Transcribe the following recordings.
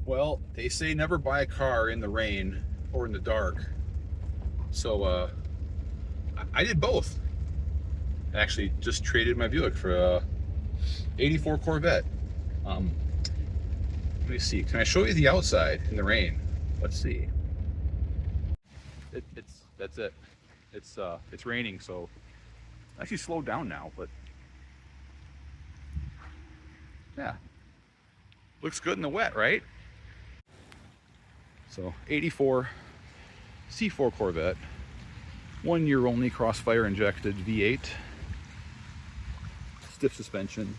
Well, they say never buy a car in the rain or in the dark. So I did both. I actually just traded my Buick for a 84 Corvette. Let me see. Can I show you the outside in the rain? Let's see. That's it. It's raining, so actually slowed down now, but yeah, looks good in the wet, right? So 84 C4 Corvette, 1 year only, crossfire injected V8, stiff suspension.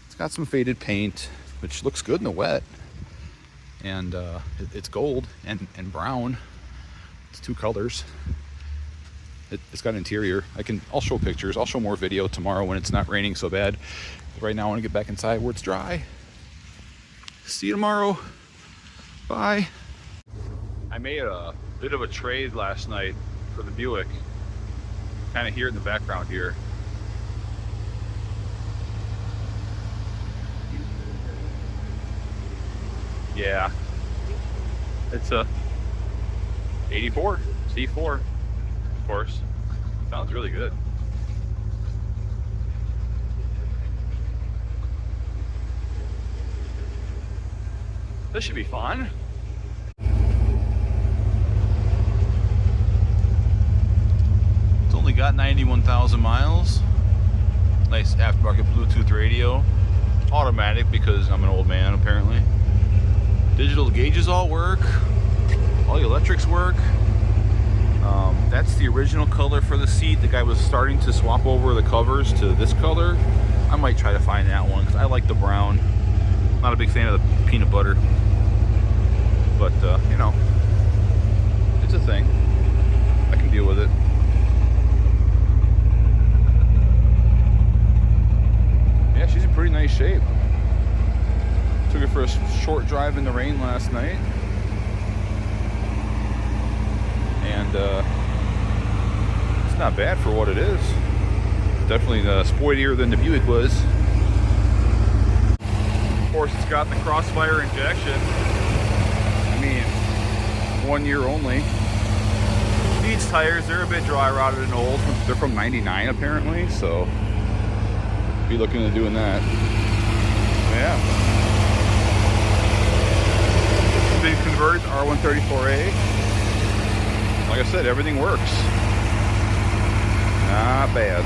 It's got some faded paint, which looks good in the wet, and it's gold and brown. It's 2 colors. It's got interior. I'll show pictures. I'll show more video tomorrow when it's not raining so bad. Right now I want to get back inside where it's dry. See you tomorrow. Bye. I made a bit of a trade last night for the Buick. Kind of hear it in the background here. Yeah. It's a 84 C4, of course. Sounds really good. This should be fun. It's only got 91,000 miles. Nice aftermarket Bluetooth radio. Automatic because I'm an old man apparently. Digital gauges all work. All the electrics work. That's the original color for the seat. The guy was starting to swap over the covers to this color. I might try to find that one because I like the brown. Not a big fan of the peanut butter. But, you know, it's a thing. I can deal with it. Yeah, she's in pretty nice shape. Took her for a short drive in the rain last night. And it's not bad for what it is. Definitely sportier than the Buick was. Of course, it's got the crossfire injection. I mean, 1 year only. These tires, they're a bit dry rotted and old. They're from '99 apparently, so be looking at doing that. Yeah. Been converted to R134A. Like I said, everything works. Not bad.